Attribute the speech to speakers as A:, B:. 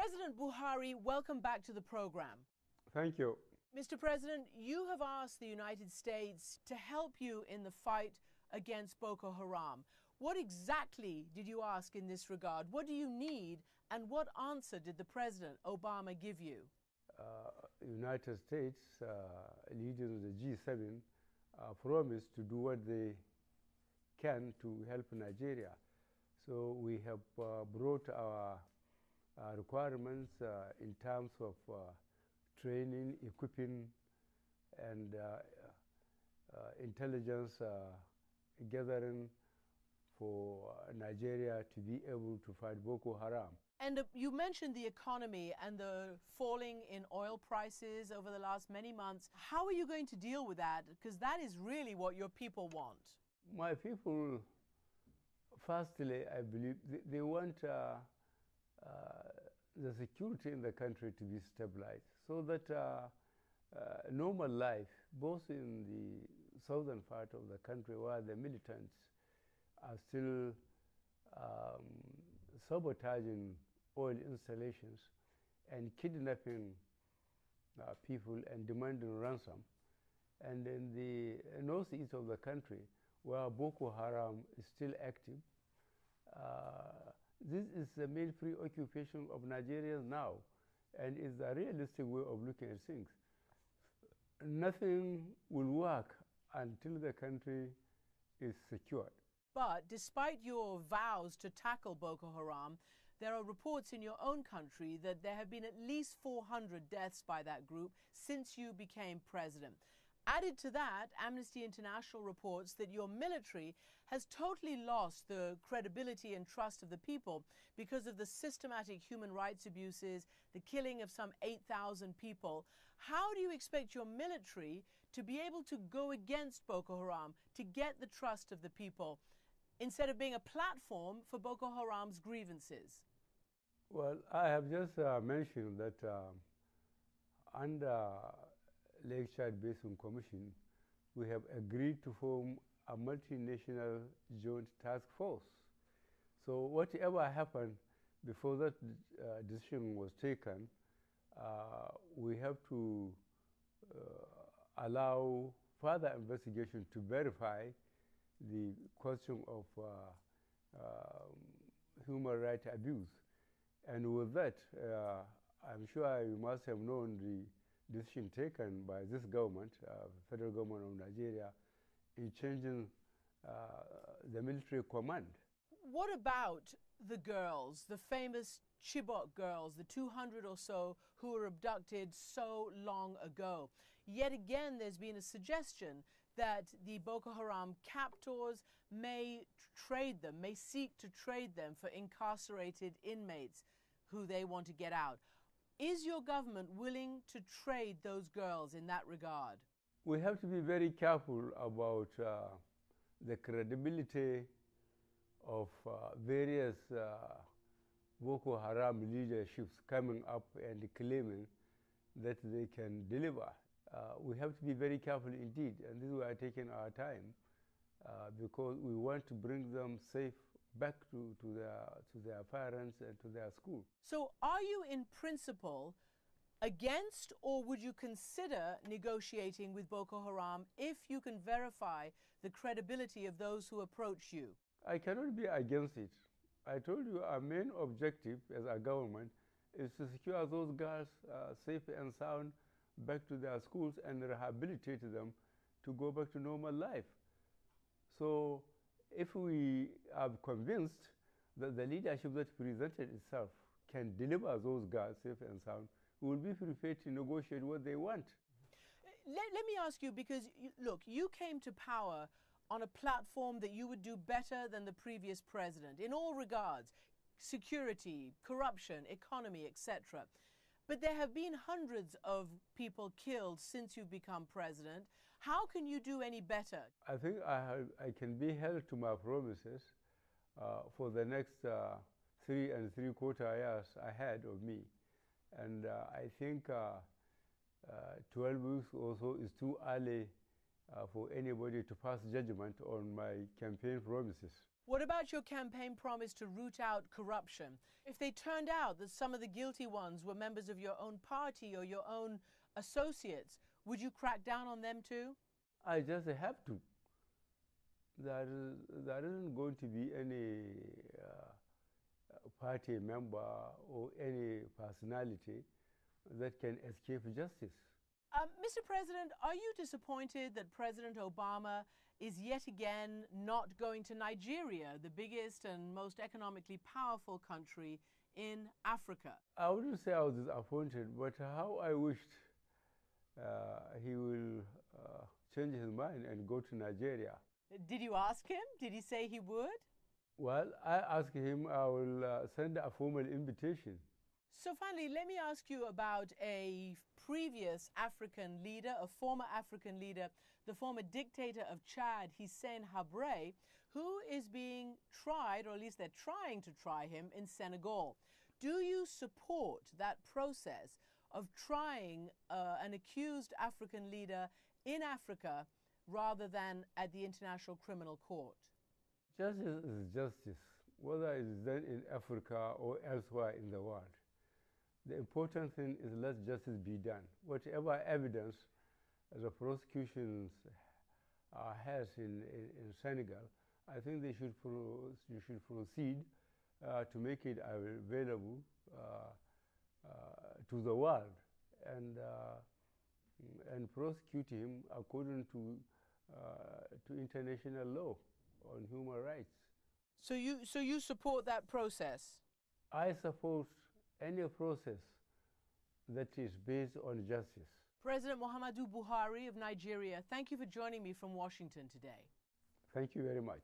A: President Buhari, welcome back to the program.
B: Thank you.
A: Mr. President, you have asked the United States to help you in the fight against Boko Haram. What exactly did you ask in this regard? What do you need, and what answer did the President Obama give you?
B: United States leaders of the G7 promised to do what they can to help Nigeria. So we have brought our requirements in terms of training, equipping, and intelligence gathering for Nigeria to be able to fight Boko Haram.
A: And you mentioned the economy and the falling in oil prices over the last many months. How are you going to deal with that? Because that is really what your people want.
B: My people, firstly, I believe they want the security in the country to be stabilized so that normal life, both in the southern part of the country where the militants are still sabotaging oil installations and kidnapping people and demanding ransom, and in the northeast of the country where Boko Haram is still active. This is the main preoccupation of Nigerians now, and is a realistic way of looking at things. Nothing will work until the country is secured.
A: But despite your vows to tackle Boko Haram, there are reports in your own country that there have been at least 400 deaths by that group since you became president. Added to that, Amnesty International reports that your military has totally lost the credibility and trust of the people because of the systematic human rights abuses, the killing of some 8,000 people. How do you expect your military to be able to go against Boko Haram to get the trust of the people, instead of being a platform for Boko Haram's grievances?
B: Well, I have just mentioned that under Lake Chad Basin Commission, we have agreed to form a multinational joint task force. So whatever happened before that decision was taken, we have to allow further investigation to verify the question of human rights abuse. And with that, I'm sure you must have known the decision taken by this government, federal government of Nigeria, in changing the military command.
A: What about the girls, the famous Chibok girls, the 200 or so who were abducted so long ago? Yet again, there's been a suggestion that the Boko Haram captors may trade them, may seek to trade them for incarcerated inmates who they want to get out. Is your government willing to trade those girls in that regard?
B: We have to be very careful about the credibility of various Boko Haram leaderships coming up and claiming that they can deliver. We have to be very careful indeed, and this is why we are taking our time, because we want to bring them safe back to their parents and to their school.
A: So are you in principle against, or would you consider negotiating with Boko Haram if you can verify the credibility of those who approach you?
B: I cannot be against it. I told you our main objective as a government is to secure those girls safe and sound back to their schools and rehabilitate them to go back to normal life. So if we are convinced that the leadership that presented itself can deliver those girls safe and sound, we will be prepared to negotiate what they want.
A: Let me ask you, because look, you came to power on a platform that you would do better than the previous president in all regards: security, corruption, economy, etc. But there have been hundreds of people killed since you've become president. How can you do any better?
B: I think I can be held to my promises for the next 3 3/4 years ahead of me. And I think 12 weeks or so is too early for anybody to pass judgment on my campaign promises.
A: What about your campaign promise to root out corruption? If they turned out that some of the guilty ones were members of your own party or your own associates, would you crack down on them too?
B: I just have to. There isn't going to be any party member or any personality that can escape justice.
A: Mr. President, are you disappointed that President Obama is yet again not going to Nigeria, the biggest and most economically powerful country in Africa?
B: I wouldn't say I was disappointed, but how I wished he will change his mind and go to Nigeria.
A: Did you ask him? Did he say he would?
B: Well, I asked him, I will send a formal invitation.
A: So finally, let me ask you about a previous African leader, a former African leader, the former dictator of Chad, Hissène Habré, who is being tried, or at least they're trying to try him, in Senegal. Do you support that process of trying an accused African leader in Africa rather than at the International Criminal Court?
B: Justice is justice, whether it is done in Africa or elsewhere in the world. The important thing is let justice be done. Whatever evidence the prosecutions has in Senegal, I think they should proceed to make it available to the world and prosecute him according to international law on human rights.
A: So you support that process?
B: I support any process that is based on justice.
A: President Muhammadu Buhari of Nigeria, thank you for joining me from Washington today.
B: Thank you very much.